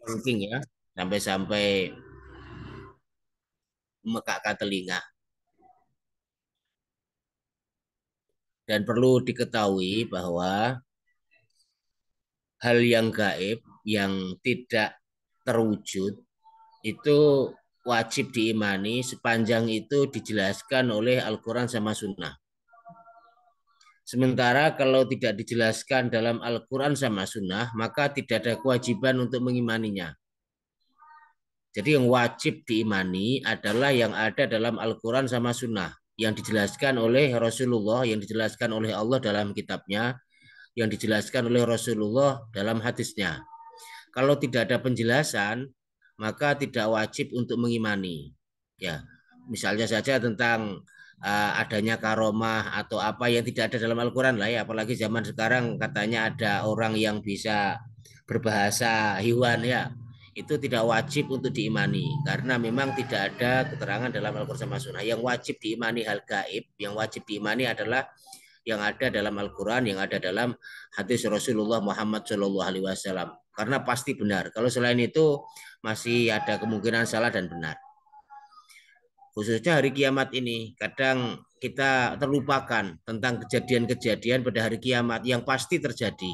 Saking ya, sampai-sampai memekakkan telinga. Dan perlu diketahui bahwa hal yang gaib yang tidak terwujud itu wajib diimani sepanjang itu dijelaskan oleh Al-Quran sama Sunnah. Sementara kalau tidak dijelaskan dalam Al-Quran sama Sunnah, maka tidak ada kewajiban untuk mengimaninya. Jadi yang wajib diimani adalah yang ada dalam Al-Quran sama Sunnah. Yang dijelaskan oleh Rasulullah, yang dijelaskan oleh Allah dalam kitabnya, yang dijelaskan oleh Rasulullah dalam hadisnya. Kalau tidak ada penjelasan, maka tidak wajib untuk mengimani. Ya, misalnya saja tentang adanya karomah atau apa yang tidak ada dalam Al-Quran lah ya. Apalagi zaman sekarang katanya ada orang yang bisa berbahasa hewan ya. Itu tidak wajib untuk diimani karena memang tidak ada keterangan dalam Al-Quran sama Sunnah. Yang wajib diimani hal gaib, yang wajib diimani adalah yang ada dalam Al-Quran, yang ada dalam hadis Rasulullah Muhammad SAW. Karena pasti benar. Kalau selain itu masih ada kemungkinan salah dan benar. Khususnya hari kiamat ini, kadang kita terlupakan tentang kejadian-kejadian pada hari kiamat yang pasti terjadi.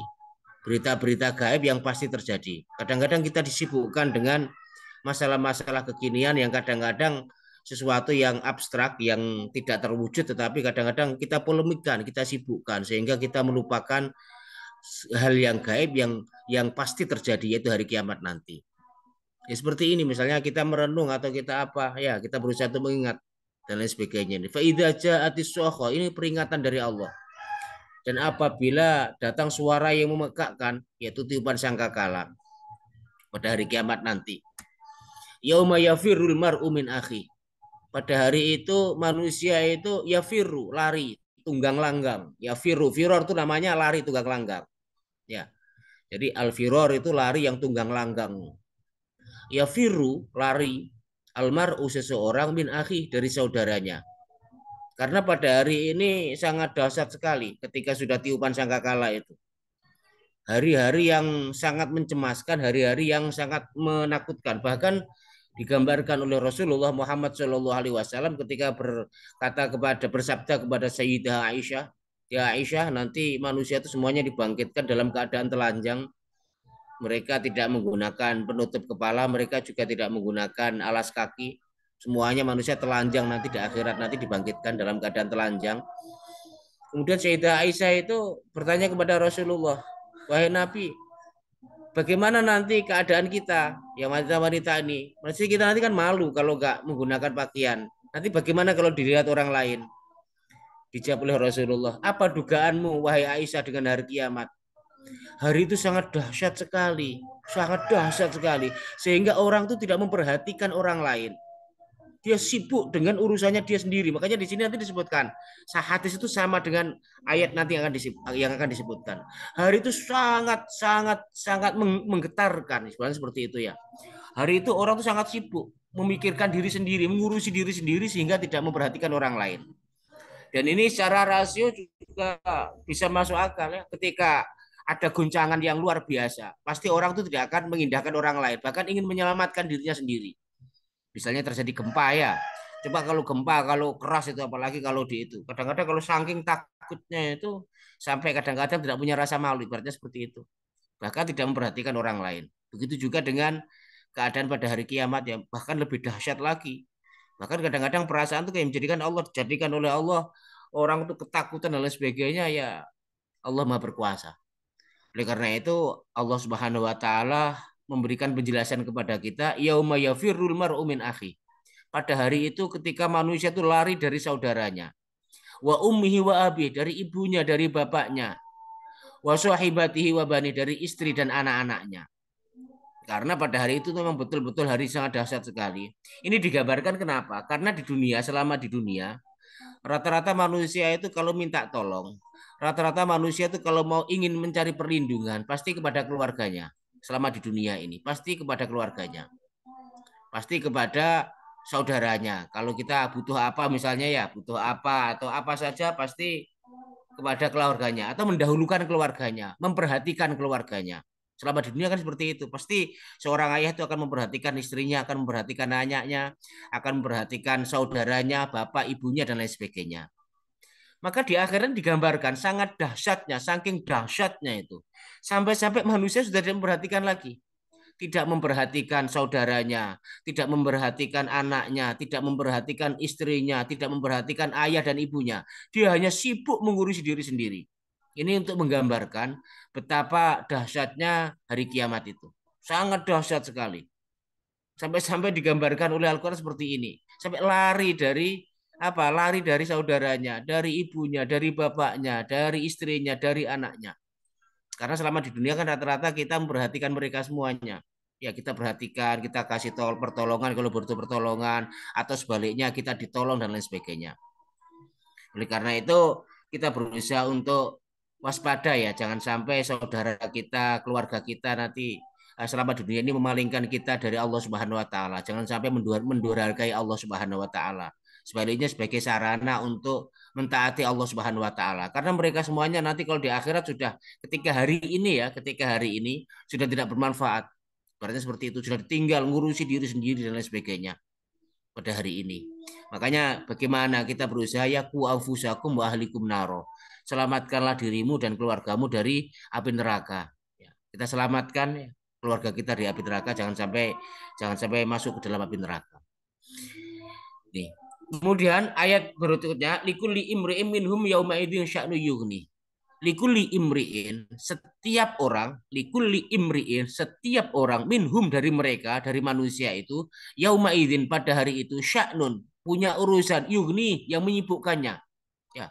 Berita-berita gaib yang pasti terjadi. Kadang-kadang kita disibukkan dengan masalah-masalah kekinian yang kadang-kadang sesuatu yang abstrak yang tidak terwujud, tetapi kadang-kadang kita polemikkan, kita sibukkan sehingga kita melupakan hal yang gaib yang pasti terjadi, yaitu hari kiamat nanti. Ya, seperti ini misalnya kita merenung atau kita apa ya, kita berusaha untuk mengingat dan lain sebagainya. Ini peringatan dari Allah. Dan apabila datang suara yang memegakkan, yaitu tiupan sangkakala pada hari kiamat nanti. Yauma yafirul mar'u min akhi. Pada hari itu manusia itu yafiru, lari, tunggang langgang. Yafiru, firor itu namanya lari tunggang langgang. Ya. Jadi al-firor itu lari yang tunggang langgang. Yafiru, lari, almar'u seseorang min akhi dari saudaranya. Karena pada hari ini sangat dahsyat sekali ketika sudah tiupan sangkakala itu. Hari-hari yang sangat mencemaskan, hari-hari yang sangat menakutkan. Bahkan digambarkan oleh Rasulullah Muhammad SAW ketika bersabda kepada Sayyidah Aisyah, ya Aisyah, nanti manusia itu semuanya dibangkitkan dalam keadaan telanjang. Mereka tidak menggunakan penutup kepala, mereka juga tidak menggunakan alas kaki. Semuanya manusia telanjang nanti di akhirat, nanti dibangkitkan dalam keadaan telanjang. Kemudian Sayyidah Aisyah itu bertanya kepada Rasulullah, wahai Nabi, bagaimana nanti keadaan kita yang wanita-wanita ini? Maksudnya kita nanti kan malu kalau nggak menggunakan pakaian. Nanti bagaimana kalau dilihat orang lain? Dijawab oleh Rasulullah, apa dugaanmu wahai Aisyah dengan hari kiamat? Hari itu sangat dahsyat sekali, sangat dahsyat sekali, sehingga orang itu tidak memperhatikan orang lain. Dia sibuk dengan urusannya dia sendiri. Makanya di sini nanti disebutkan hadis itu sama dengan ayat nanti yang akan disebutkan. Hari itu sangat sangat sangat menggetarkan, seperti itu ya. Hari itu orang itu sangat sibuk memikirkan diri sendiri, mengurusi diri sendiri sehingga tidak memperhatikan orang lain. Dan ini secara rasio juga bisa masuk akal ya. Ketika ada guncangan yang luar biasa, pasti orang itu tidak akan mengindahkan orang lain, bahkan ingin menyelamatkan dirinya sendiri. Misalnya terjadi gempa ya. Coba kalau gempa, kalau keras itu apalagi kalau di itu. Kadang-kadang kalau saking takutnya itu sampai kadang-kadang tidak punya rasa malu, ibaratnya seperti itu. Bahkan tidak memperhatikan orang lain. Begitu juga dengan keadaan pada hari kiamat yang bahkan lebih dahsyat lagi. Bahkan kadang-kadang perasaan itu kayak menjadikan Allah, dijadikan oleh Allah orang itu ketakutan dan lain sebagainya ya. Allah Maha berkuasa. Oleh karena itu Allah Subhanahu wa taala memberikan penjelasan kepada kita, yauma yafirrul mar'u min akhi. Pada hari itu ketika manusia itu lari dari saudaranya, wa ummihi wa abi, dari ibunya, dari bapaknya, wa sahibatihi wa bani, dari istri dan anak-anaknya. Karena pada hari itu memang betul-betul hari sangat dahsyat sekali. Ini digambarkan kenapa? Karena di dunia, selama di dunia, rata-rata manusia itu kalau minta tolong, rata-rata manusia itu kalau mau ingin mencari perlindungan, pasti kepada keluarganya. Selama di dunia ini, pasti kepada keluarganya. Pasti kepada saudaranya. Kalau kita butuh apa misalnya ya, butuh apa atau apa saja, pasti kepada keluarganya. Atau mendahulukan keluarganya, memperhatikan keluarganya. Selama di dunia kan seperti itu. Pasti seorang ayah itu akan memperhatikan istrinya, akan memperhatikan anaknya, akan memperhatikan saudaranya, bapak, ibunya, dan lain sebagainya. Maka di akhirat digambarkan sangat dahsyatnya, saking dahsyatnya itu. Sampai-sampai manusia sudah tidak memperhatikan lagi. Tidak memperhatikan saudaranya, tidak memperhatikan anaknya, tidak memperhatikan istrinya, tidak memperhatikan ayah dan ibunya. Dia hanya sibuk mengurusi diri sendiri. Ini untuk menggambarkan betapa dahsyatnya hari kiamat itu. Sangat dahsyat sekali. Sampai-sampai digambarkan oleh Al-Quran seperti ini. Sampai lari dari apa? Lari dari saudaranya, dari ibunya, dari bapaknya, dari istrinya, dari anaknya. Karena selama di dunia kan rata-rata kita memperhatikan mereka semuanya. Ya kita perhatikan, kita kasih pertolongan kalau butuh pertolongan, atau sebaliknya kita ditolong dan lain sebagainya. Oleh karena itu kita berusaha untuk waspada ya, jangan sampai saudara kita, keluarga kita nanti selama di dunia ini memalingkan kita dari Allah Subhanahu wa taala. Jangan sampai mendurhakai Allah Subhanahu wa taala. Sebaliknya sebagai sarana untuk mentaati Allah Subhanahu wa taala. Karena mereka semuanya nanti kalau di akhirat sudah ketika hari ini sudah tidak bermanfaat. Berarti seperti itu sudah ditinggal ngurusi diri sendiri dan lain sebagainya pada hari ini. Makanya bagaimana kita berusaha ya ku anfusakum wa ahlikum naro. Selamatkanlah dirimu dan keluargamu dari api neraka. Ya, kita selamatkan ya, keluarga kita dari api neraka, jangan sampai masuk ke dalam api neraka. Nih. Kemudian ayat berikutnya likulli imri'in minhum yauma idzin sya'nu yughni. Likulli imri'in setiap orang minhum dari mereka dari manusia itu yauma idzin pada hari itu sya'nun punya urusan yughni yang menyibukkannya ya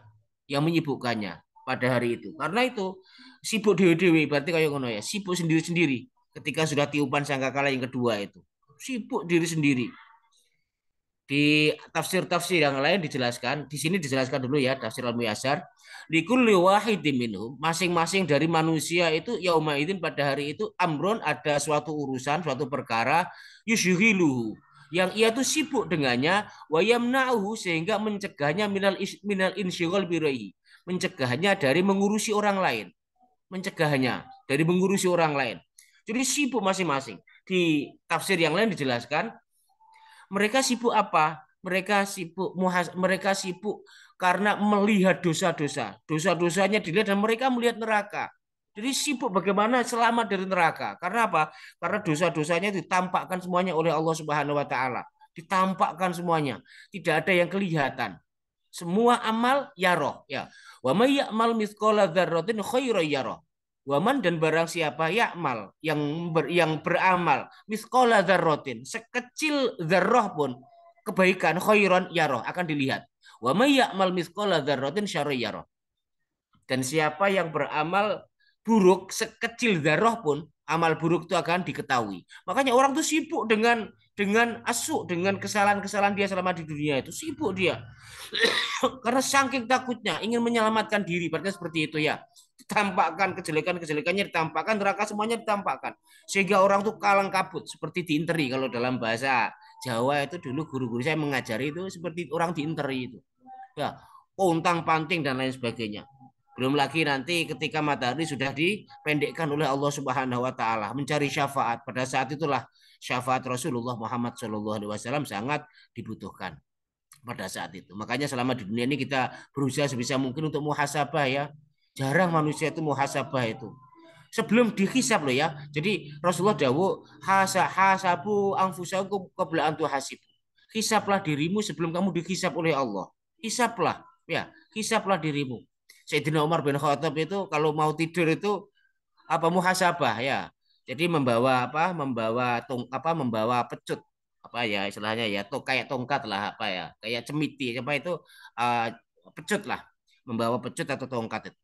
yang menyibukkannya pada hari itu karena itu sibuk dewe-dewe berarti kayak ngono ya sibuk sendiri-sendiri ketika sudah tiupan sangkakala yang kedua itu sibuk diri sendiri. Di tafsir-tafsir yang lain dijelaskan, di sini dijelaskan dulu ya tafsir Al-Muyassar. Likulli wahidin minhum, masing-masing dari manusia itu yauma idzin pada hari itu amron ada suatu urusan, suatu perkara yusyghiluhu yang ia tuh sibuk dengannya wa yamna'uhu sehingga mencegahnya minal insyighal biraihi, mencegahnya dari mengurusi orang lain, mencegahnya dari mengurusi orang lain. Jadi sibuk masing-masing. Di tafsir yang lain dijelaskan mereka sibuk apa? Mereka sibuk karena melihat dosa-dosa. Dosa-dosanya dilihat dan mereka melihat neraka. Jadi sibuk bagaimana selamat dari neraka. Karena apa? Karena dosa-dosanya ditampakkan semuanya oleh Allah Subhanahu wa taala. Ditampakkan semuanya. Tidak ada yang kelihatan. Semua amal yaroh ya. Wa may ya'mal mithqala dzarratin khairan yaroh. Waman dan barang siapa yakmal yang beramal miskola dzarrotin sekecil dzarroh pun kebaikan khairon yaroh akan dilihat. Wa may ya'mal miskola dzarrotin syarra yaroh. Dan siapa yang beramal buruk sekecil dzarroh pun amal buruk itu akan diketahui. Makanya orang tuh sibuk dengan asuk dengan kesalahan-kesalahan dia selama di dunia itu sibuk dia. Karena saking takutnya ingin menyelamatkan diri, berarti seperti itu ya. Ditampakkan kejelekan-kejelekannya ditampakkan, neraka semuanya ditampakkan. Sehingga orang tuh kalang kabut seperti diinteri kalau dalam bahasa Jawa itu dulu guru-guru saya mengajari itu seperti orang diinteri itu. Ya, pontang-panting dan lain sebagainya. Belum lagi nanti ketika matahari sudah dipendekkan oleh Allah Subhanahu wa taala mencari syafaat. Pada saat itulah syafaat Rasulullah Muhammad SAW sangat dibutuhkan pada saat itu. Makanya selama di dunia ini kita berusaha sebisa mungkin untuk muhasabah ya. Jarang manusia itu muhasabah itu. Sebelum dihisab loh ya. Jadi Rasulullah dawuh hasabu anfusakum qabla an tuhasib. Hisablah dirimu sebelum kamu dihisab oleh Allah. Hisablah ya, hisablah dirimu. Sayyidina Umar bin Khattab itu kalau mau tidur itu apa muhasabah ya. Jadi membawa apa? Membawa pecut apa ya istilahnya ya kayak tongkat lah apa ya kayak cemiti apa itu uh, pecut lah membawa pecut atau tongkat itu.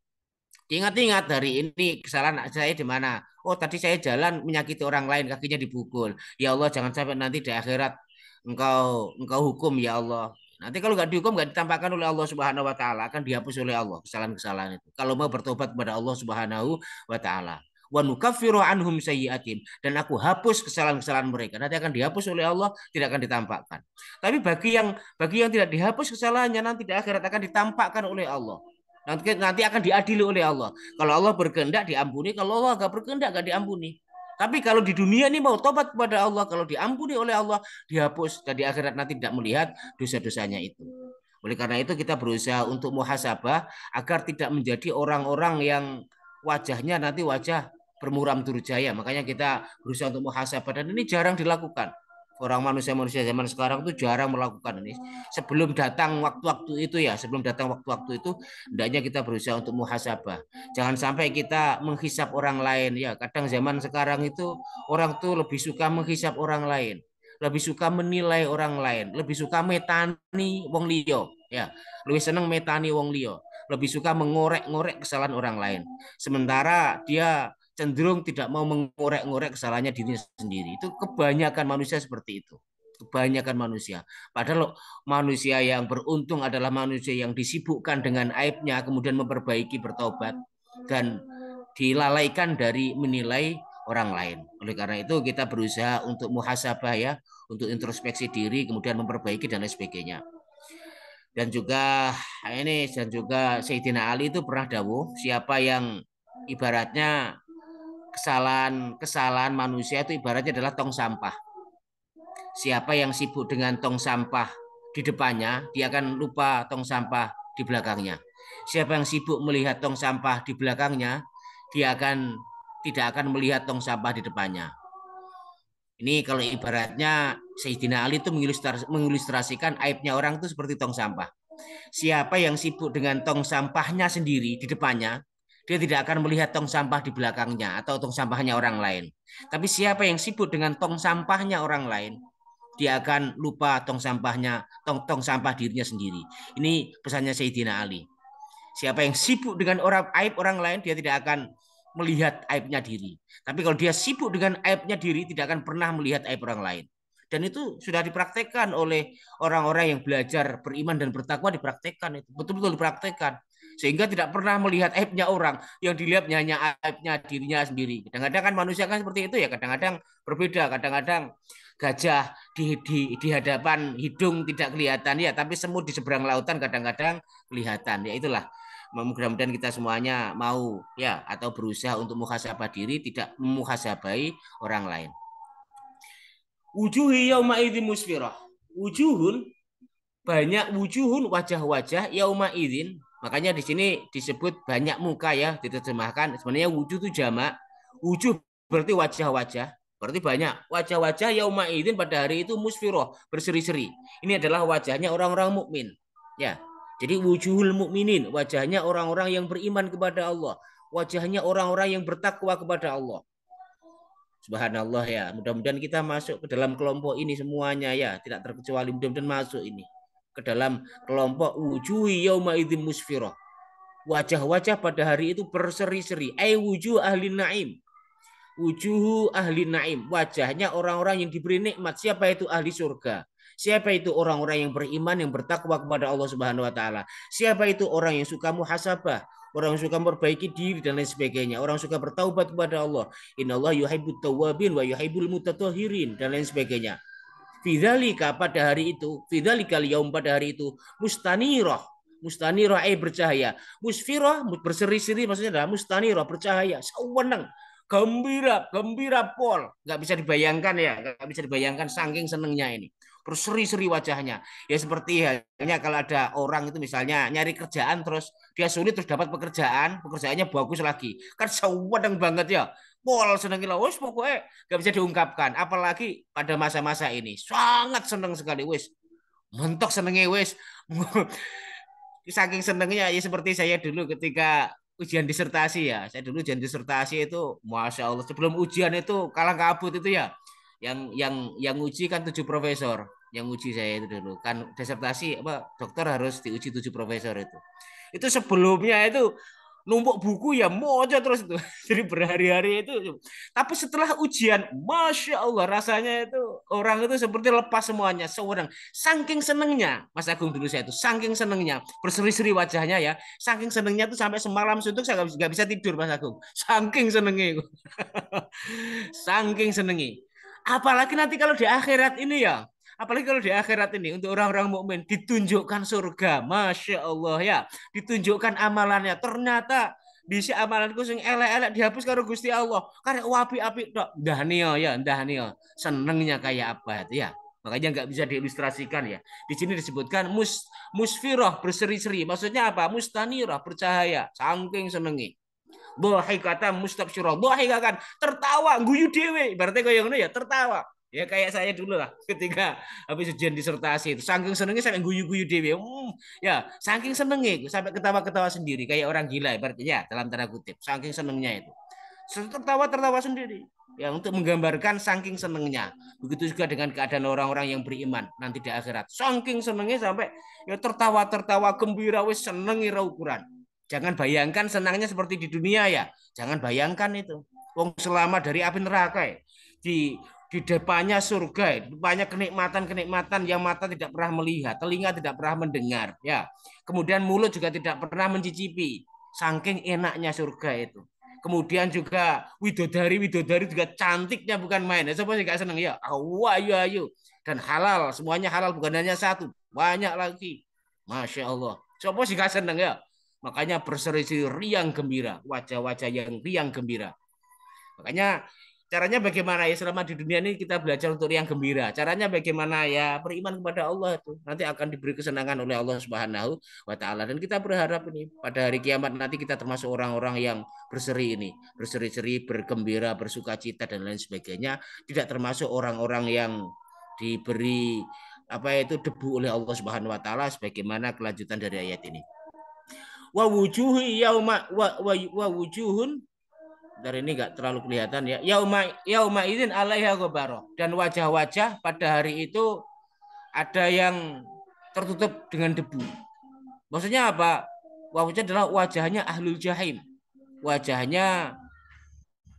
Ingat-ingat hari ini kesalahan saya di mana? Oh tadi saya jalan menyakiti orang lain kakinya dipukul. Ya Allah jangan sampai nanti di akhirat engkau hukum ya Allah. Nanti kalau nggak dihukum nggak ditampakkan oleh Allah Subhanahu Wa Taala akan dihapus oleh Allah kesalahan-kesalahan itu. Kalau mau bertobat kepada Allah Subhanahu Wa Taala. Wa nukaffiru anhum sayyi'atim dan aku hapus kesalahan-kesalahan mereka. Nanti akan dihapus oleh Allah, tidak akan ditampakkan. Tapi bagi yang tidak dihapus kesalahannya nanti di akhirat akan ditampakkan oleh Allah. Nanti akan diadili oleh Allah. Kalau Allah berkehendak diampuni, kalau Allah nggak berkehendak nggak diampuni. Tapi kalau di dunia ini mau tobat kepada Allah, kalau diampuni oleh Allah, dihapus dan di akhirat nanti tidak melihat dosa-dosanya itu. Oleh karena itu kita berusaha untuk muhasabah agar tidak menjadi orang-orang yang wajahnya nanti wajah bermuram durjaya. Makanya kita berusaha untuk muhasabah dan ini jarang dilakukan. Orang manusia-manusia zaman sekarang itu jarang melakukan ini. Sebelum datang waktu-waktu itu ya, sebelum datang waktu-waktu itu, hendaknya kita berusaha untuk muhasabah. Jangan sampai kita menghisap orang lain ya. Kadang zaman sekarang itu orang tuh lebih suka menghisap orang lain, lebih suka menilai orang lain, lebih suka metani wong liya ya, lebih senang metani wong liya, lebih suka mengorek-ngorek kesalahan orang lain. Sementara dia cenderung tidak mau mengorek-ngorek kesalahannya diri sendiri. Itu kebanyakan manusia seperti itu. Kebanyakan manusia. Padahal manusia yang beruntung adalah manusia yang disibukkan dengan aibnya, kemudian memperbaiki, bertobat, dan dilalaikan dari menilai orang lain. Oleh karena itu kita berusaha untuk muhasabah ya, untuk introspeksi diri, kemudian memperbaiki dan lain sebagainya. Dan juga Sayyidina Ali itu pernah dawuh, siapa yang ibaratnya kesalahan manusia itu ibaratnya adalah tong sampah. Siapa yang sibuk dengan tong sampah di depannya, dia akan lupa tong sampah di belakangnya. Siapa yang sibuk melihat tong sampah di belakangnya, dia tidak akan melihat tong sampah di depannya. Ini kalau ibaratnya Sayyidina Ali itu mengilustrasikan aibnya orang itu seperti tong sampah. Siapa yang sibuk dengan tong sampahnya sendiri di depannya, dia tidak akan melihat tong sampah di belakangnya atau tong sampahnya orang lain. Tapi siapa yang sibuk dengan tong sampahnya orang lain, dia akan lupa tong sampahnya, tong sampah dirinya sendiri. Ini pesannya Sayyidina Ali. Siapa yang sibuk dengan aib orang lain, dia tidak akan melihat aibnya diri. Tapi kalau dia sibuk dengan aibnya diri, tidak akan pernah melihat aib orang lain. Dan itu sudah dipraktekkan oleh orang-orang yang belajar beriman dan bertakwa, dipraktekkan itu. Betul-betul dipraktekkan. Sehingga tidak pernah melihat aibnya orang, yang dilihatnya hanya aibnya dirinya sendiri. Kadang-kadang kan manusia kan seperti itu ya, kadang-kadang berbeda, kadang-kadang gajah di hadapan hidung tidak kelihatan ya, tapi semut di seberang lautan kadang-kadang kelihatan. Ya itulah, mudah-mudahan kita semuanya mau ya atau berusaha untuk muhasabah diri, tidak memuhasabai orang lain. Wujuhi yauma idzin musfirah. Wujuhun, banyak wujuhun, wajah-wajah yauma idzin. Makanya di sini disebut banyak muka ya, diterjemahkan. Sebenarnya wujuh itu jamak. Wujuh berarti wajah-wajah. Berarti banyak wajah-wajah yauma idzin pada hari itu musfirah, berseri-seri. Ini adalah wajahnya orang-orang mukmin. Ya. Jadi wujuhul mukminin, wajahnya orang-orang yang beriman kepada Allah, wajahnya orang-orang yang bertakwa kepada Allah. Subhanallah ya. Mudah-mudahan kita masuk ke dalam kelompok ini semuanya ya, tidak terkecuali, mudah-mudahan masuk ini ke dalam kelompok wujuhi yauma idzin musfirah. Wajah-wajah pada hari itu berseri-seri. Ai wujuh ahli naim. Wujuhu ahli naim. Wajahnya orang-orang yang diberi nikmat. Siapa itu ahli surga? Siapa itu orang-orang yang beriman, yang bertakwa kepada Allah Subhanahu wa taala? Siapa itu orang yang suka muhasabah, orang yang suka memperbaiki diri dan lain sebagainya, orang yang suka bertaubat kepada Allah. Innallaha yuhibbut tawwabin wa yuhibbul mutatahhirin dan lain sebagainya. Fidzalika pada hari itu, fidzalikal yaum pada hari itu, mustanirah. Mustanirah bercahaya. Musfirah berseri-seri maksudnya adalah mustanirah bercahaya. Sewenang, gembira, gembira pol. Nggak bisa dibayangkan ya, nggak bisa dibayangkan saking senengnya ini. Berseri-seri wajahnya. Ya seperti halnya kalau ada orang itu misalnya nyari kerjaan terus dia sulit terus dapat pekerjaannya bagus lagi. Kan sewenang banget ya. Pol seneng lah, wes pokoknya gak bisa diungkapkan. Apalagi pada masa-masa ini sangat seneng sekali, wes mentok senengnya wes. Saking senengnya ya seperti saya dulu ketika ujian disertasi ya. Saya dulu ujian disertasi itu, masya Allah. Sebelum ujian itu kalah kabut itu ya. Yang uji kan 7 profesor. Yang uji saya itu dulu kan disertasi apa dokter harus diuji 7 profesor itu. Itu sebelumnya itu numpuk buku ya mojo terus itu. Jadi berhari-hari itu. Tapi setelah ujian, masya Allah rasanya itu orang itu seperti lepas semuanya. Seorang saking senengnya, Mas Agung dulu saya itu saking senengnya berseri-seri wajahnya ya. Saking senengnya itu sampai semalam suntuk saya nggak bisa tidur Mas Agung. Saking senengnya, saking senengnya. Apalagi nanti kalau di akhirat ini ya. apalagi kalau di akhirat ini untuk orang-orang mukmin ditunjukkan surga, masya Allah ya, ditunjukkan amalannya. Ternyata di si amalanku sing elek-elek dihapus karo Gusti Allah. Karek wapi-api tok. Ndah nih ya, ndah nih. Senengnya kayak apa itu ya. Makanya nggak bisa diilustrasikan ya. Di sini disebutkan musfirah berseri-seri. Maksudnya apa? Mustanirah bercahaya. Saking senengi. Dhahikatan mustabsyirah. Dhahika kan tertawa guyu dhewe. Berarti kaya ngono ya, tertawa. Ya kayak saya dulu lah ketika habis ujian disertasi itu saking senengnya sampai guyu-guyu dhewe. Ya, saking senengnya sampai ketawa-ketawa sendiri kayak orang gila berarti ya dalam tanda kutip. Saking senengnya itu. Tertawa-tertawa sendiri. Ya untuk menggambarkan saking senengnya. Begitu juga dengan keadaan orang-orang yang beriman nanti di akhirat. Saking senengnya sampai ya tertawa-tertawa gembira wis senengi ra ukuran. Jangan bayangkan senangnya seperti di dunia ya. Jangan bayangkan itu. Wong selamat dari api neraka ya. Di depannya surga, ya. Banyak kenikmatan-kenikmatan yang mata tidak pernah melihat, telinga tidak pernah mendengar, ya. Kemudian mulut juga tidak pernah mencicipi. Saking enaknya surga itu. Kemudian juga widodari juga cantiknya bukan main. Siapa sih gak seneng ya? Ayo ayo. Dan halal, semuanya halal bukan hanya satu, banyak lagi. Masya Allah. Siapa sih gak seneng ya? Makanya berseri-seri riang gembira, wajah-wajah yang riang gembira. Makanya caranya bagaimana ya selama di dunia ini kita belajar untuk riang gembira. Caranya bagaimana ya beriman kepada Allah itu nanti akan diberi kesenangan oleh Allah Subhanahu wa taala dan kita berharap ini pada hari kiamat nanti kita termasuk orang-orang yang berseri ini, berseri-seri, bergembira, bersukacita dan lain sebagainya, tidak termasuk orang-orang yang diberi apa itu debu oleh Allah Subhanahu wa taala sebagaimana kelanjutan dari ayat ini. Wa wujuhi yauma wa wujuhun dari ini nggak terlalu kelihatan ya. Yauma idzin 'alaiha ghabarah dan wajah-wajah pada hari itu ada yang tertutup dengan debu. Maksudnya apa? Wajah adalah wajahnya ahlul jahim. Wajahnya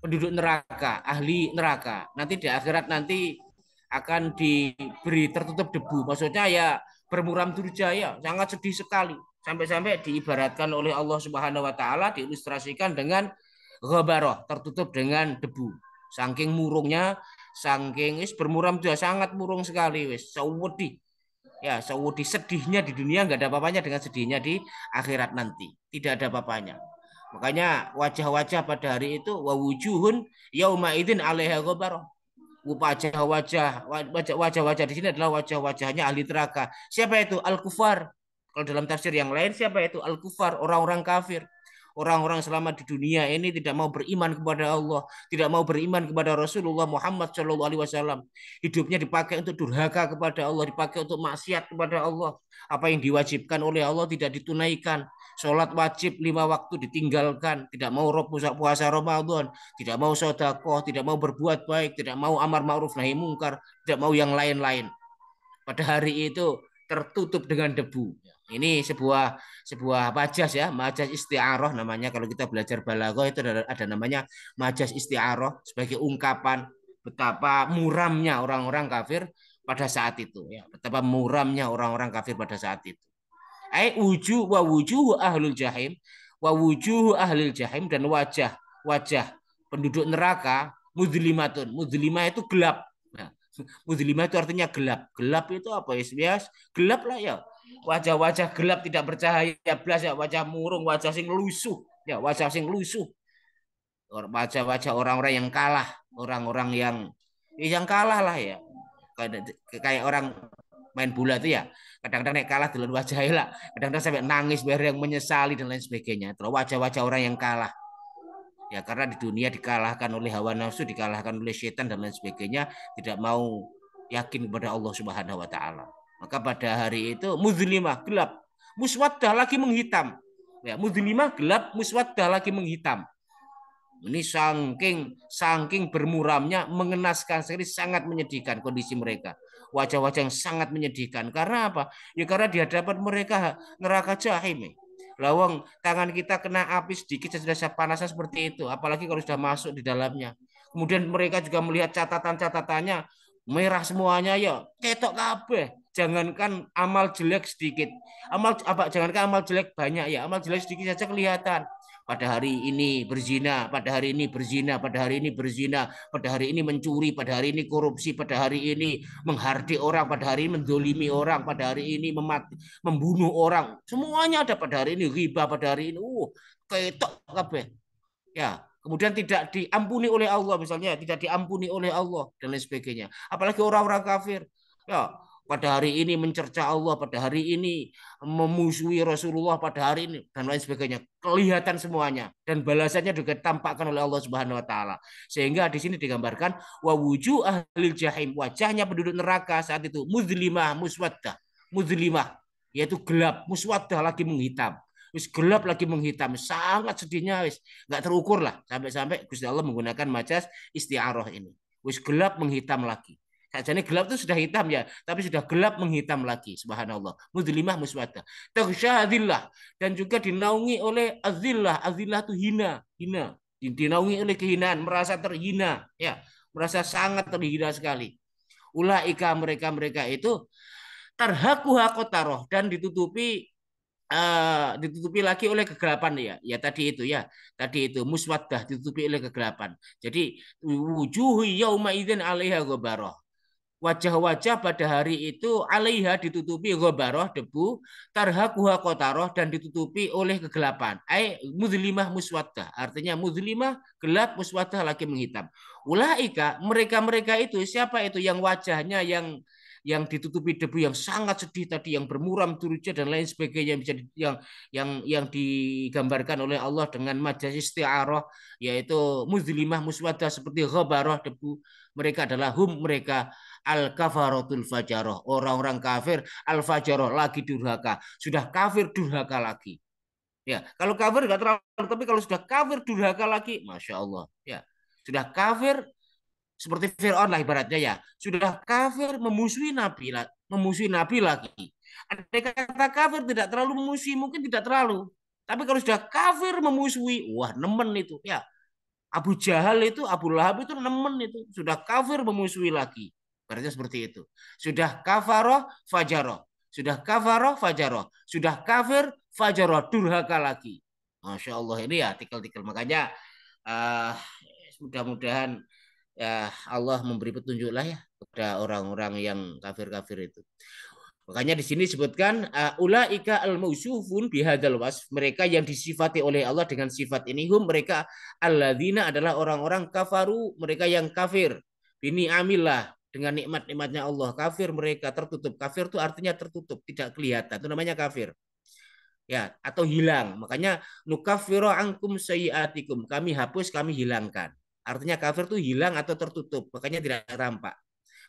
penduduk neraka, ahli neraka. Nanti di akhirat nanti akan diberi tertutup debu. Maksudnya ya bermuram durja ya, sangat sedih sekali. Sampai-sampai diibaratkan oleh Allah Subhanahu wa taala diilustrasikan dengan ghabarah, tertutup dengan debu. Saking murungnya, saking wis bermuram sudah sangat murung sekali wis. Sawedi. Ya, sawedi sedihnya di dunia nggak ada apa-apanya dengan sedihnya di akhirat nanti. Tidak ada apa-apanya. Makanya wajah-wajah pada hari itu wawujuhun yauma idzin 'alaiha ghabarah. Wajah-wajah di sini adalah wajah-wajahnya ahli neraka. Siapa itu? Al-kufar. Kalau dalam tafsir yang lain siapa itu? Al-kufar, orang-orang kafir. Orang-orang selama di dunia ini tidak mau beriman kepada Allah, tidak mau beriman kepada Rasulullah Muhammad SAW. Hidupnya dipakai untuk durhaka kepada Allah, dipakai untuk maksiat kepada Allah. Apa yang diwajibkan oleh Allah tidak ditunaikan. Sholat wajib 5 waktu ditinggalkan, tidak mau puasa Ramadan, tidak mau sedekah, tidak mau berbuat baik, tidak mau amar ma'ruf nahi mungkar, tidak mau yang lain-lain. Pada hari itu tertutup dengan debu. Ini sebuah majas ya, majas isti'aroh namanya. Kalau kita belajar balaghah itu ada namanya majas isti'aroh sebagai ungkapan betapa muramnya orang-orang kafir pada saat itu ya, betapa muramnya orang-orang kafir pada saat itu. Wujuh ahlul jahim, wa wujuh ahlul jahim dan wajah penduduk neraka mudlimatun. Mudlimah itu gelap. Nah, mudlimah itu artinya gelap. Gelap itu apa ya? Gelap lah ya. Wajah-wajah gelap tidak bercahaya belas ya, wajah murung, wajah sing lusuh. Ya, wajah sing lusuh. Wajah-wajah orang-orang yang kalah, orang-orang yang kalah lah ya. Kayak orang main bola itu ya. Kadang-kadang naik kalah dulu wajahnya lah. Kadang-kadang sampai nangis biar yang menyesali dan lain sebagainya. Terus wajah-wajah orang yang kalah. Ya karena di dunia dikalahkan oleh hawa nafsu, dikalahkan oleh setan dan lain sebagainya, tidak mau yakin kepada Allah Subhanahu wa taala. Maka pada hari itu muzlimah gelap, muswaddah lagi menghitam. Ya, muzlimah gelap, muswaddah lagi menghitam. Ini saking bermuramnya, mengenaskan sekali, sangat menyedihkan kondisi mereka. Wajah-wajah yang sangat menyedihkan. Karena apa? Ya karena di hadapan mereka neraka jahim. Lawang tangan kita kena api sedikit sudah panasnya seperti itu. Apalagi kalau sudah masuk di dalamnya. Kemudian mereka juga melihat catatan-catatannya merah semuanya ya. Ketok kabeh. Jangankan amal jelek sedikit. Jangankan amal jelek banyak ya. Amal jelek sedikit saja kelihatan. pada hari ini berzina, pada hari ini berzina, pada hari ini berzina, pada hari ini mencuri, pada hari ini korupsi, pada hari ini menghardik orang, pada hari ini mendolimi orang, pada hari ini membunuh orang. Semuanya ada pada hari ini riba, pada hari ini ketok kabeh. Ya, kemudian tidak diampuni oleh Allah misalnya, tidak diampuni oleh Allah dan lain sebagainya. Apalagi orang-orang kafir. Ya, pada hari ini mencerca Allah, pada hari ini memusuhi Rasulullah, pada hari ini dan lain sebagainya. Kelihatan semuanya dan balasannya juga ditampakkan oleh Allah Subhanahu wa taala. Sehingga di sini digambarkan wa wujuh ahlil jahim, wajahnya penduduk neraka saat itu muzlimah muswaddah. Muzlimah yaitu gelap, muswaddah lagi menghitam. Wis gelap lagi menghitam, sangat sedihnya wis nggak terukur lah sampai-sampai Gusti Allah menggunakan majas istiaroh ini. Wis gelap menghitam lagi. Sajane gelap itu sudah hitam ya, tapi sudah gelap menghitam lagi. Subhanallah. Mudlimah muswaddah. Taghsyadillah dan juga dinaungi oleh azillah. Azillah itu hina, hina. Dinaungi oleh kehinaan, merasa terhina, ya, merasa sangat terhina sekali. Ulaika mereka-mereka itu tarhaquha qatarah dan ditutupi lagi oleh kegelapan ya. Ya tadi itu ya. Tadi itu muswaddah ditutupi oleh kegelapan. Jadi wujuhu yauma idzin 'alaiha ghabarah. Wajah-wajah pada hari itu alaiha ditutupi ghabarah debu, tarhaquha qatarah dan ditutupi oleh kegelapan. Muzlimah muswaddah. Artinya muzlimah gelap muswaddah lagi menghitam. Ulaika mereka-mereka itu siapa itu yang wajahnya yang ditutupi debu yang sangat sedih tadi yang bermuram turja dan lain sebagainya yang bisa yang digambarkan oleh Allah dengan majas isti'arah yaitu muzlimah muswadah seperti ghabarah debu mereka adalah mereka al kafaratul fajaroh orang-orang kafir al fajaroh lagi durhaka sudah kafir durhaka lagi ya kalau kafir nggak terlalu tapi kalau sudah kafir durhaka lagi masya Allah ya sudah kafir seperti Fir'aun lah ibaratnya ya sudah kafir memusuhi Nabi lagi andai kata kafir tidak terlalu memusuhi mungkin tidak terlalu tapi kalau sudah kafir memusuhi wah nemen itu ya Abu Jahal itu Abu Lahab itu nemen itu sudah kafir memusuhi lagi berarti seperti itu sudah kafaroh fajaroh sudah kafaroh fajaroh sudah kafir fajaroh durhaka lagi Masya Allah ini ya artikel-artikel makanya uh, mudah-mudahan ya Allah memberi petunjuk lah ya kepada orang-orang yang kafir-kafir itu. Makanya di sini disebutkan ulaika al-mausufun bihadzal wasf, mereka yang disifati oleh Allah dengan sifat ini mereka alladzina adalah orang-orang kafaru, mereka yang kafir. Bini amillah dengan nikmat-nikmatnya Allah, kafir mereka tertutup. Kafir itu artinya tertutup, tidak kelihatan. Itu namanya kafir. Ya, atau hilang. Makanya nukaffiru ankum sayyiatikum. Kami hapus, kami hilangkan. Artinya kafir itu hilang atau tertutup, makanya tidak tampak.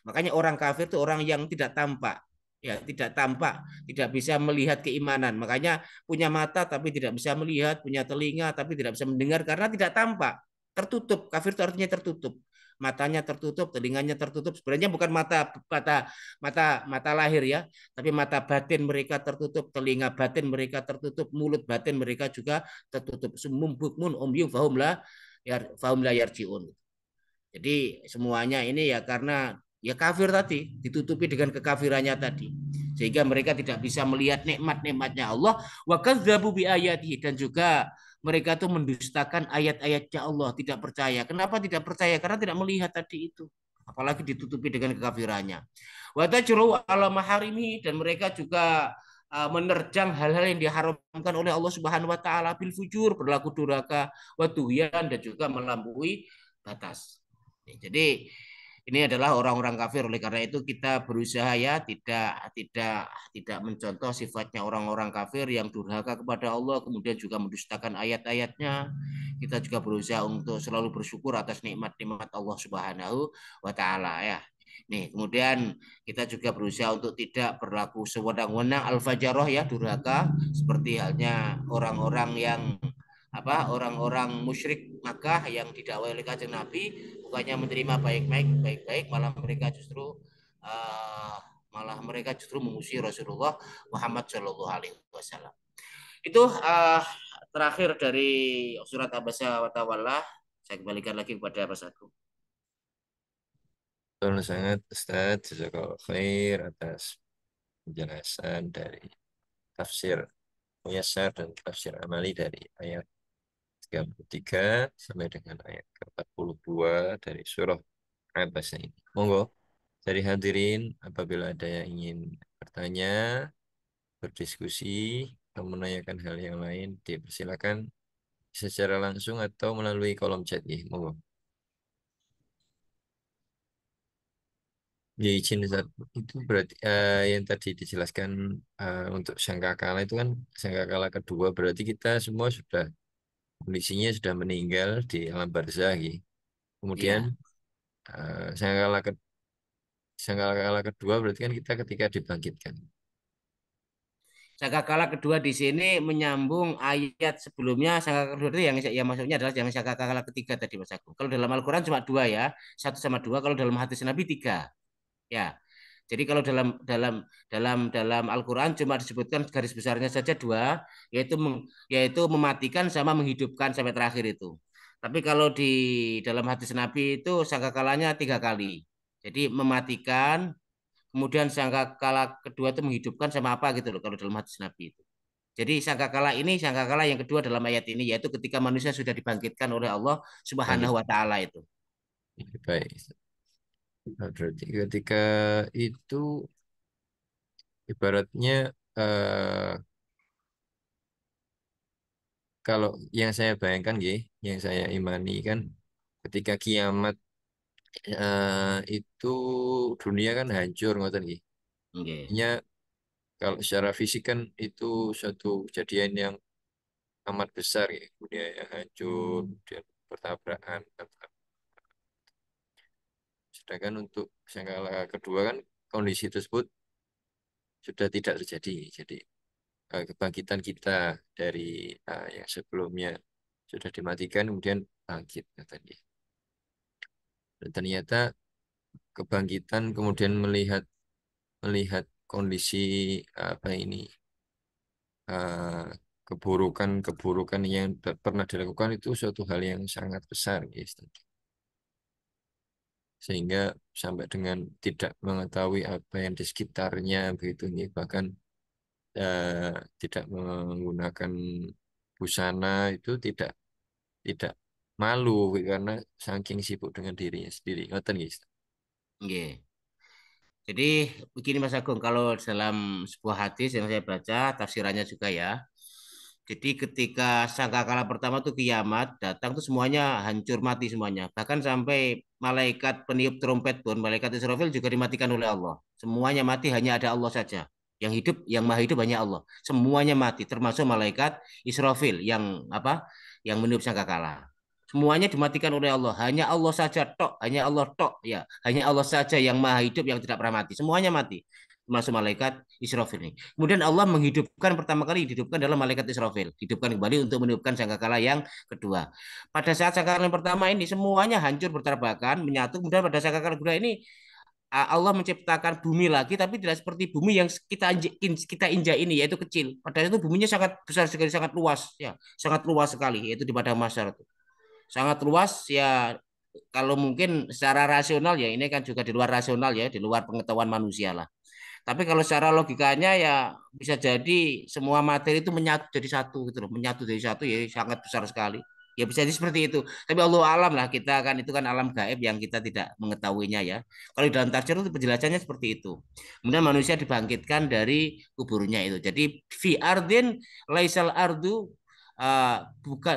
Makanya orang kafir itu orang yang tidak tampak. Ya, tidak tampak, tidak bisa melihat keimanan. Makanya punya mata tapi tidak bisa melihat, punya telinga tapi tidak bisa mendengar karena tidak tampak. Tertutup. Kafir itu artinya tertutup. Matanya tertutup, telinganya tertutup. Sebenarnya bukan mata lahir ya, tapi mata batin mereka tertutup, telinga batin mereka tertutup, mulut batin mereka juga tertutup. Sumum bukmun umyum fahum la yarjiun. Jadi semuanya ini ya karena ya kafir tadi ditutupi dengan kekafirannya tadi sehingga mereka tidak bisa melihat nikmat-nikmatnya Allah wa kadzdzabu bi ayatihi dan juga mereka tuh mendustakan ayat-ayatnya Allah tidak percaya. Kenapa tidak percaya? Karena tidak melihat tadi itu. Apalagi ditutupi dengan kekafirannya. Wa tajru ala maharimi dan mereka juga menerjang hal-hal yang diharamkan oleh Allah Subhanahu wa taala bil fujur berlaku durhaka wa tughyan dan juga melampaui batas. Jadi ini adalah orang-orang kafir. Oleh karena itu kita berusaha ya tidak mencontoh sifatnya orang-orang kafir yang durhaka kepada Allah, kemudian juga mendustakan ayat-ayatnya. Kita juga berusaha untuk selalu bersyukur atas nikmat-nikmat Allah Subhanahu wa taala ya. Nih, kemudian kita juga berusaha untuk tidak berlaku sewenang-wenang al-fajarah ya durhaka seperti halnya orang-orang yang orang-orang musyrik Makkah yang didakwai oleh Kanjeng Nabi bukannya menerima baik-baik uh, malah mereka justru memusuhi Rasulullah Muhammad Shallallahu Alaihi Wasallam. Itu terakhir dari surat Abasa wa Tawalla. Saya kembalikan lagi kepada Mas Agung. Betul sangat Ustadz, jazakallahu khair atas penjelasan dari tafsir Muyassar dan tafsir amali dari ayat 33 sampai dengan ayat ke-42 dari surah Abbas ini. Monggo, dari hadirin apabila ada yang ingin bertanya, berdiskusi, atau menanyakan hal yang lain, dipersilakan secara langsung atau melalui kolom chat ya. Monggo. Ya, izin Ustaz. Itu berarti yang tadi dijelaskan untuk sangkakala itu kan sangkakala kedua berarti kita semua sudah kondisinya sudah meninggal di alam barzah gitu. Kemudian Iya. sangkakala sangkakala kedua berarti kan kita ketika dibangkitkan. Sangkakala kedua di sini menyambung ayat sebelumnya. Sangkakala kedua itu yang maksudnya adalah yang sangkakala ketiga tadi Mas Agung. Kalau dalam Al-Quran cuma dua ya, satu sama dua. Kalau dalam hadis Nabi tiga. Ya. Jadi kalau dalam Al-Quran cuma disebutkan garis besarnya saja dua, yaitu mematikan sama menghidupkan sampai terakhir itu. Tapi kalau di dalam hadis Nabi itu sangkakalanya tiga kali. Jadi mematikan, kemudian sangkakala kedua itu menghidupkan sama apa gitu loh kalau dalam hadis Nabi itu. Jadi sangkakala ini sangkakala yang kedua dalam ayat ini yaitu ketika manusia sudah dibangkitkan oleh Allah Bangkit. Subhanahu wa taala itu. Baik. Nah, berarti ketika itu ibaratnya eh, kalau yang saya bayangkan yang saya imani kan ketika kiamat itu dunia kan hancur ngoten nggih. Nggih. Artinya kalau secara fisik kan itu suatu kejadian yang amat besar ya, dunia yang hancur, kemudian bertabrakan. Sedangkan untuk sengkala kedua kan kondisi tersebut sudah tidak terjadi. Jadi kebangkitan kita dari yang sebelumnya sudah dimatikan kemudian bangkit katanya. Dan ternyata kebangkitan kemudian melihat melihat kondisi apa ini eh, keburukan-keburukan yang pernah dilakukan itu suatu hal yang sangat besar, guys. Sehingga sampai dengan tidak mengetahui apa yang di sekitarnya begitu nih, bahkan eh, tidak menggunakan busana itu tidak malu karena saking sibuk dengan dirinya sendiri. Ngoten guys. Nggih. Jadi begini Mas Agung, kalau dalam sebuah hadis yang saya baca, tafsirannya juga ya. Jadi ketika sangkakala pertama tuh kiamat datang tuh semuanya hancur mati semuanya. Bahkan sampai malaikat peniup trompet pun, malaikat Israfil juga dimatikan oleh Allah. Semuanya mati hanya ada Allah saja. Yang hidup, yang maha hidup hanya Allah. Semuanya mati termasuk malaikat Israfil yang apa? Yang meniup sangkakala. Semuanya dimatikan oleh Allah. Hanya Allah saja tok, hanya Allah tok ya. Hanya Allah saja yang maha hidup yang tidak pernah mati. Semuanya mati. Termasuk malaikat Israfil ini. Kemudian Allah menghidupkan pertama kali dihidupkan dalam malaikat Israfil. Hidupkan kembali untuk meniupkan sangkakala yang kedua. Pada saat sangkakala yang pertama ini semuanya hancur berterbangan, menyatu. Kemudian pada sangkakala kedua ini Allah menciptakan bumi lagi tapi tidak seperti bumi yang kita injak ini yaitu kecil. Padahal itu buminya sangat besar sekali, sangat luas ya, sangat luas sekali yaitu di padang mahsyar itu. Sangat luas ya kalau mungkin secara rasional ya ini kan juga di luar rasional ya, di luar pengetahuan manusia lah. Tapi kalau secara logikanya ya bisa jadi semua materi itu menyatu jadi satu gitu loh, menyatu jadi satu ya sangat besar sekali. Ya bisa jadi seperti itu. Tapi Allah alam lah kita kan itu kan alam gaib yang kita tidak mengetahuinya ya. Kalau di dalam tafsir itu penjelasannya seperti itu. Kemudian manusia dibangkitkan dari kuburnya itu. Jadi fi ardin laisal ardu bukan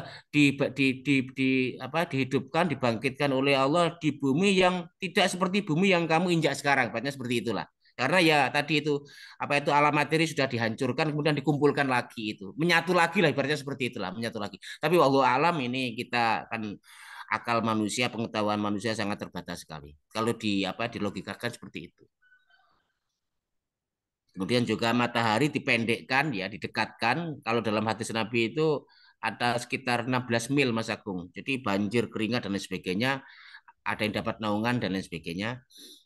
dihidupkan dibangkitkan oleh Allah di bumi yang tidak seperti bumi yang kamu injak sekarang, banyak seperti itulah. Karena ya tadi itu apa itu alam materi sudah dihancurkan kemudian dikumpulkan lagi itu. Menyatu lagi lah ibaratnya seperti itulah, menyatu lagi. Tapi wallahu alam ini kita kan akal manusia, pengetahuan manusia sangat terbatas sekali. Kalau dilogikakan seperti itu. Kemudian juga matahari dipendekkan ya, didekatkan. Kalau dalam hadis Nabi itu ada sekitar 16 mil Mas Agung. Jadi banjir, keringat dan lain sebagainya, ada yang dapat naungan dan lain sebagainya.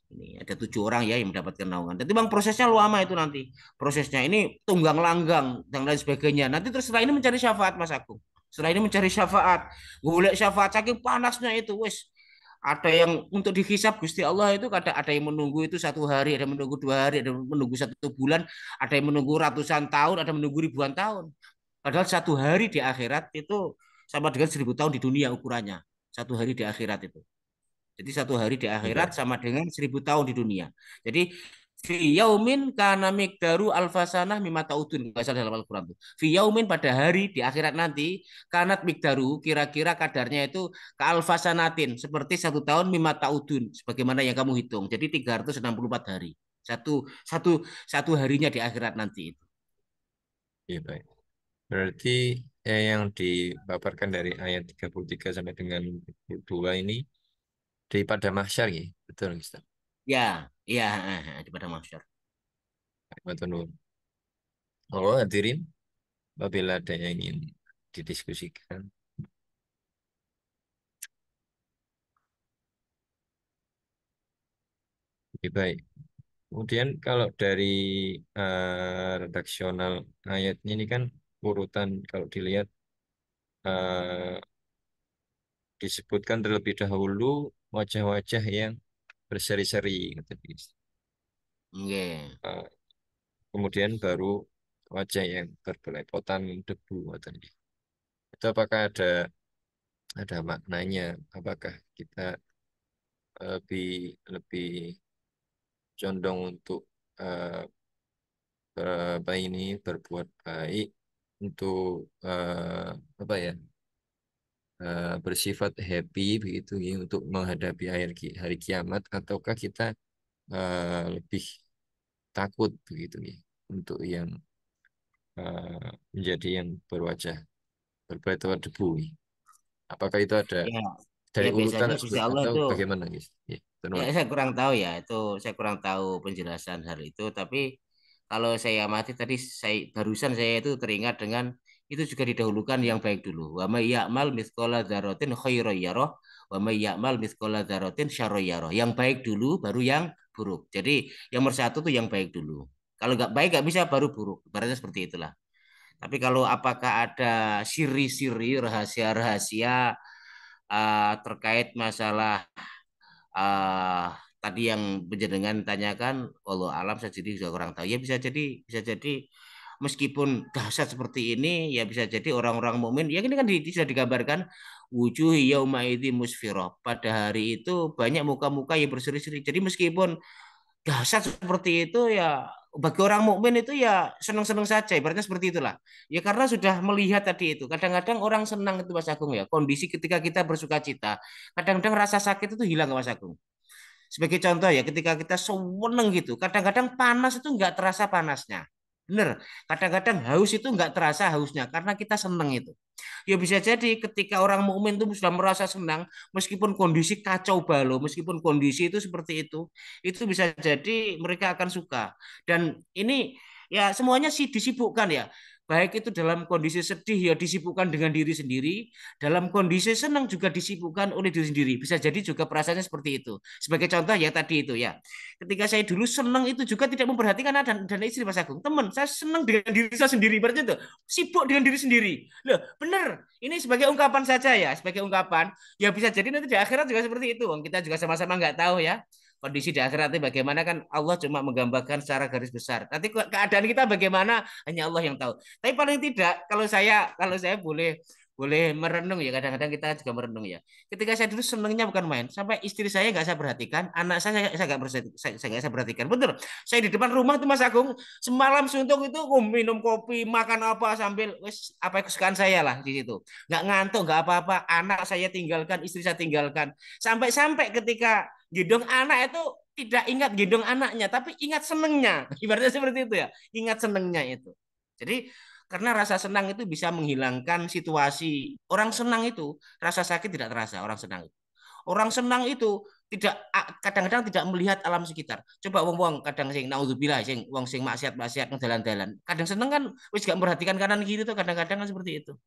Ini ada 7 orang ya yang mendapatkan naungan. Tapi bang prosesnya lama itu nanti. Prosesnya ini tunggang langgang dan lain sebagainya. Nanti terus setelah ini mencari syafaat Mas Agung. Setelah ini mencari syafaat. Golek syafaat saking panasnya itu wes. Ada yang untuk dihisap Gusti Allah itu ada yang menunggu itu 1 hari, ada yang menunggu 2 hari, ada yang menunggu 1 bulan, ada yang menunggu ratusan tahun, ada yang menunggu ribuan tahun. Padahal 1 hari di akhirat itu sama dengan 1.000 tahun di dunia ukurannya. Satu hari di akhirat itu. Jadi satu hari di Ya, akhirat baik. sama dengan 1.000 tahun di dunia. Jadi fi yaumin kana miqdaru alfasanah mimma taudun. Nggak salah dalam Al-Quran itu. Fi yaumin pada hari di akhirat nanti kanat miqdaru kira-kira kadarnya itu ke alfasanatin seperti 1 tahun mimma taudun sebagaimana yang kamu hitung. Jadi 364 hari. Satu satu satu harinya di akhirat nanti itu. Ya, baik. Berarti yang dipaparkan dari ayat 33 sampai dengan 42 ini di pada mahsyar ya. Betul, Ustaz. Ya, ya, di pada mahsyar. Matur nuwun. Allah hadirin, apabila ada yang ingin didiskusikan. Oke, baik. Kemudian kalau dari redaksional ayatnya ini kan urutan kalau dilihat eh, disebutkan terlebih dahulu wajah-wajah yang berseri-seri. Nggih. Eh, Kemudian baru wajah yang berbelepotan debu. Itu apakah ada maknanya? Apakah kita lebih lebih condong untuk eh, apa ini berbuat baik untuk apa ya bersifat happy begitu ya untuk menghadapi hari kiamat ataukah kita lebih takut begitu ya untuk yang menjadi yang berwajah berbatu debu ya. Apakah itu ada Ya, dari ya urutan biasanya tersebut Gusti Allah atau itu bagaimana guys? Ya, ya teman. saya kurang tahu ya, itu saya kurang tahu penjelasan hal itu. Tapi kalau saya amati tadi barusan saya itu teringat dengan itu juga didahulukan yang baik dulu. Wa may ya'mal mithqala dzarratin khairan yarah wa may ya'mal mithqala dzarratin syarran yarah. Yang baik dulu baru yang buruk. Jadi yang nomor satu tuh yang baik dulu. Kalau nggak baik nggak bisa baru buruk. Ibaratnya seperti itulah. Tapi kalau apakah ada siri-siri rahasia-rahasia terkait masalah uh, tadi yang penjenengan tanyakan, Allah alam saya jadi juga kurang tahu. Ya bisa jadi meskipun dahsyat seperti ini ya bisa jadi orang-orang mukmin ya ini kan sudah digambarkan wujuh yauma idzi musfirah. Pada hari itu banyak muka-muka yang berseri-seri. Jadi meskipun dahsyat seperti itu ya bagi orang mukmin itu ya senang-senang saja ibaratnya seperti itulah ya karena sudah melihat tadi itu kadang-kadang orang senang itu Mas Agung ya kondisi ketika kita bersuka cita kadang-kadang rasa sakit itu hilang Mas Agung sebagai contoh ya, ketika kita seneng gitu, kadang-kadang panas itu nggak terasa panasnya. Bener, kadang-kadang haus itu nggak terasa hausnya karena kita seneng itu. Ya bisa jadi ketika orang mukmin itu sudah merasa senang, meskipun kondisi kacau balau, meskipun kondisi itu seperti itu bisa jadi mereka akan suka. Dan ini ya semuanya sih disibukkan ya. Baik itu dalam kondisi sedih ya disibukkan dengan diri sendiri, dalam kondisi senang juga disibukkan oleh diri sendiri. Bisa jadi juga perasaannya seperti itu. Sebagai contoh ya tadi itu ya. Ketika saya dulu senang itu juga tidak memperhatikan anak dan istri Mas Agung. Teman, saya senang dengan diri saya sendiri. Berarti itu sibuk dengan diri sendiri. Loh, benar. Ini sebagai ungkapan saja ya, sebagai ungkapan. Ya bisa jadi nanti di akhirat juga seperti itu. Kita juga sama-sama nggak tahu ya kondisi di akhirat itu bagaimana kan Allah cuma menggambarkan secara garis besar. Nanti keadaan kita bagaimana hanya Allah yang tahu. Tapi paling tidak kalau saya boleh merenung ya kadang-kadang kita juga merenung ya. Ketika saya dulu senengnya bukan main, sampai istri saya nggak saya perhatikan, anak saya nggak saya nggak saya perhatikan. Betul, saya di depan rumah tuh Mas Agung semalam suntuk itu minum kopi, makan apa sambil wes apa kesukaan saya lah di situ. Nggak ngantuk, nggak apa-apa. Anak saya tinggalkan, istri saya tinggalkan. Sampai-sampai ketika gendong anak itu tidak ingat gendong anaknya, tapi ingat senengnya. Ibaratnya seperti itu ya, ingat senengnya itu. Jadi karena rasa senang itu bisa menghilangkan situasi. Orang senang itu rasa sakit tidak terasa. Orang senang itu tidak kadang-kadang tidak melihat alam sekitar. Coba wong-wong kadang sing naudzubillah sing wong sing maksiat-maksiat ngedalan-dalan. Kadang seneng kan wis gak memperhatikan kanan kiri tuh kadang-kadang kan seperti itu.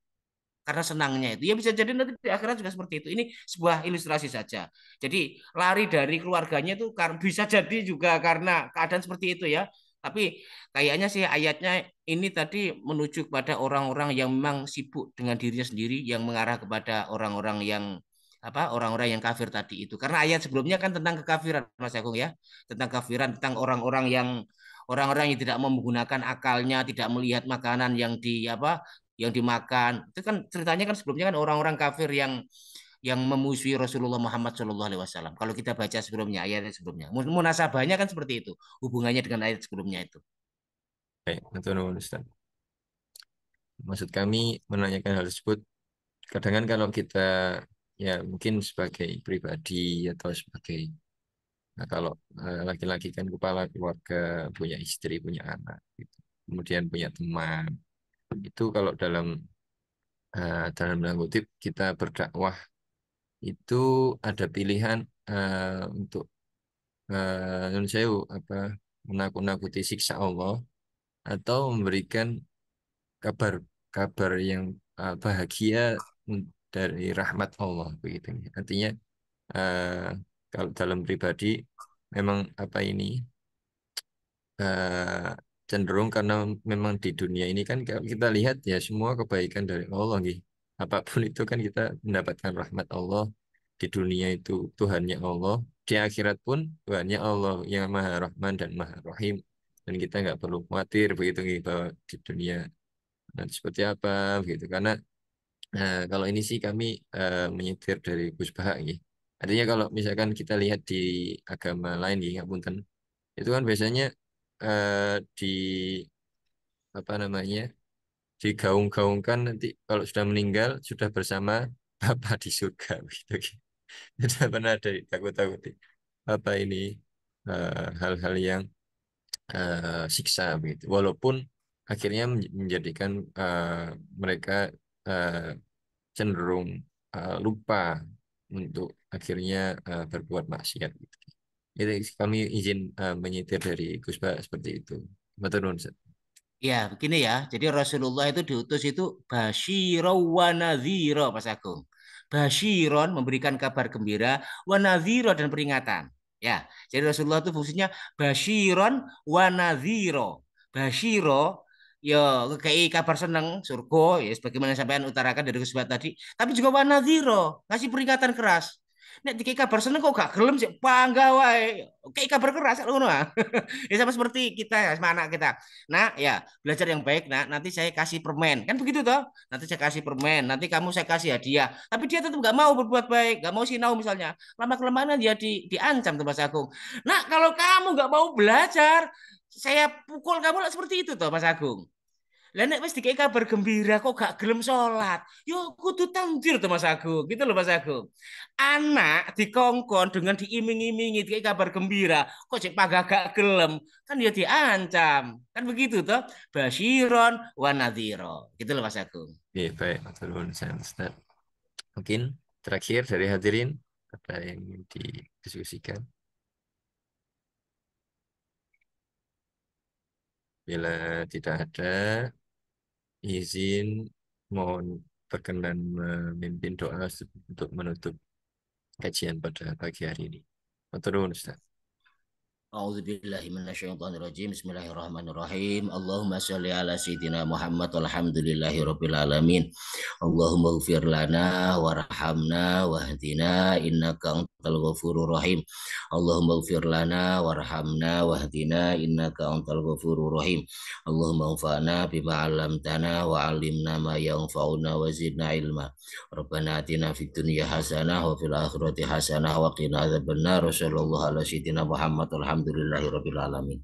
Karena senangnya itu. Ya bisa jadi nanti di akhirat juga seperti itu. Ini sebuah ilustrasi saja. Jadi lari dari keluarganya itu bisa jadi juga karena keadaan seperti itu ya. Tapi kayaknya sih ayatnya ini tadi menuju kepada orang-orang yang memang sibuk dengan dirinya sendiri yang mengarah kepada orang-orang yang orang-orang yang kafir tadi itu. Karena ayat sebelumnya kan tentang kekafiran Mas Agung ya. Tentang kafiran, tentang orang-orang yang tidak mau menggunakan akalnya, tidak melihat makanan yang yang dimakan. Itu kan ceritanya kan sebelumnya kan orang-orang kafir yang memusuhi Rasulullah Muhammad SAW. Kalau kita baca sebelumnya ayat sebelumnya, munasabahnya kan seperti itu, hubungannya dengan ayat sebelumnya itu. Baik, betul Ustaz. Maksud kami menanyakan hal tersebut, kadang kan kalau kita ya mungkin sebagai pribadi atau sebagai nah, kalau laki-laki kan kepala keluarga, punya istri, punya anak, gitu. Kemudian punya teman. Itu kalau dalam tanda kutip kita berdakwah itu ada pilihan untuk nun sewu, apa menakut-nakuti siksa Allah atau memberikan kabar kabar yang bahagia dari rahmat Allah begitu. Artinya eh, kalau dalam pribadi memang apa ini eh, cenderung karena memang di dunia ini kan kalau kita lihat ya semua kebaikan dari Allah gitu. Apapun itu kan kita mendapatkan rahmat Allah di dunia itu Tuhannya Allah, di akhirat pun Tuhannya Allah yang Maha Rahman dan Maha Rahim dan kita nggak perlu khawatir begitu gitu bahwa di dunia dan seperti apa begitu karena kalau ini sih kami menyetir dari Gus Baha gitu. Artinya kalau misalkan kita lihat di agama lain gitu, ngapunten, itu kan biasanya di apa namanya digaung-gaungkan nanti kalau sudah meninggal sudah bersama Bapa di surga begitu. Tidak pernah ada takut-takuti apa ini hal-hal yang siksa begitu. Walaupun akhirnya menjadikan mereka eh, cenderung lupa untuk akhirnya berbuat maksiat gitu. Jadi kami izin menyitir dari Gus Ba seperti itu. Betul, Ustaz. Ya, begini ya. Jadi Rasulullah itu diutus itu basyiro wa nadhiro, Mas Agung. Basyiron memberikan kabar gembira, wa nadhiro dan peringatan. Ya, jadi Rasulullah itu fungsinya basyiron wa nadhiro. Basyiro ya kayak kabar seneng surga ya sebagaimana sampean utarakan dari Gus tadi, tapi juga wa nadhiro, ngasih peringatan keras. Nek dikei kabar seneng kok gak gelem sih pangga wae. Kayak kabar keras ngono ah. Ya sama seperti kita ya, sama anak kita. Nah, ya, belajar yang baik, nah. Nanti saya kasih permen. Kan begitu toh? Nanti saya kasih permen, nanti kamu saya kasih hadiah. Tapi dia tetap nggak mau berbuat baik, nggak mau sinau misalnya. Lama-kelamaan dia diancam tuh Mas Agung. Nah, kalau kamu nggak mau belajar, saya pukul kamu lah seperti itu toh Mas Agung. Lah nek wis dikei kabar gembira kok gak gelem salat. Yo kudu takdir tuh Mas Agung. Gitu loh Mas Agung. Anak dikongkon dengan diiming-imingi dikei kabar gembira, kok cek pagak gak gelem, kan ya diancam. Kan begitu toh? Basyiron wa nadhiro. Gitu loh Mas Agung. Oke, baik, betul, Ustaz. Mungkin terakhir dari hadirin apa yang ingin didiskusikan? Bila tidak ada, izin mohon berkenan memimpin doa untuk menutup kajian pada pagi hari ini. Matur nuwun, Ustaz. أعوذ بالله من الشيطان الرجيم بسم الله الرحمن الرحيم اللهم صل على سيدنا محمد والحمد لله رب العالمين اللهم اغفر لنا وارحمنا واهدنا إنك أنت الغفور الرحيم اللهم اغفر لنا وارحمنا واهدنا إنك أنت الغفور الرحيم اللهم انفعنا بما علمتنا وعلمنا ما ينفعنا وزدنا علما ربنا آتنا في الدنيا حسنة وفي الآخرة حسنة وقنا عذاب النار وصلى الله على سيدنا محمد والحمدلله رب العالمين.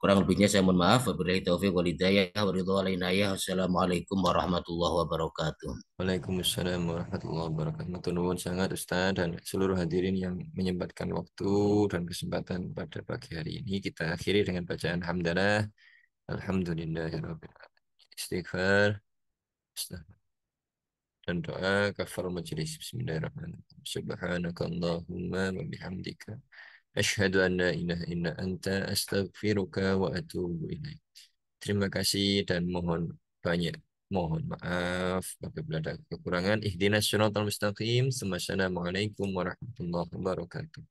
Kurang lebihnya saya mohon maaf. Wabillahi taufiq wal hidayah wa ridho alaina. Wassalamualaikum warahmatullahi wabarakatuh. Waalaikumsalam warahmatullahi wabarakatuh. Matur nuwun sangat Ustaz dan seluruh hadirin yang menyempatkan waktu dan kesempatan pada pagi hari ini. Kita akhiri dengan bacaan hamdalah. Alhamdulillahirabbil alamin. Istighfar dan doa kafar majelis. Bismillahirrahmanirrahim. Subhanakallahumma wa bihamdika asyhadu an la ilaha illa anta astaghfiruka wa atubu ilaik. Terima kasih dan banyak mohon maaf apabila ada kekurangan. Ihdinas syiratal mustaqim. Assalamualaikum warahmatullahi wabarakatuh.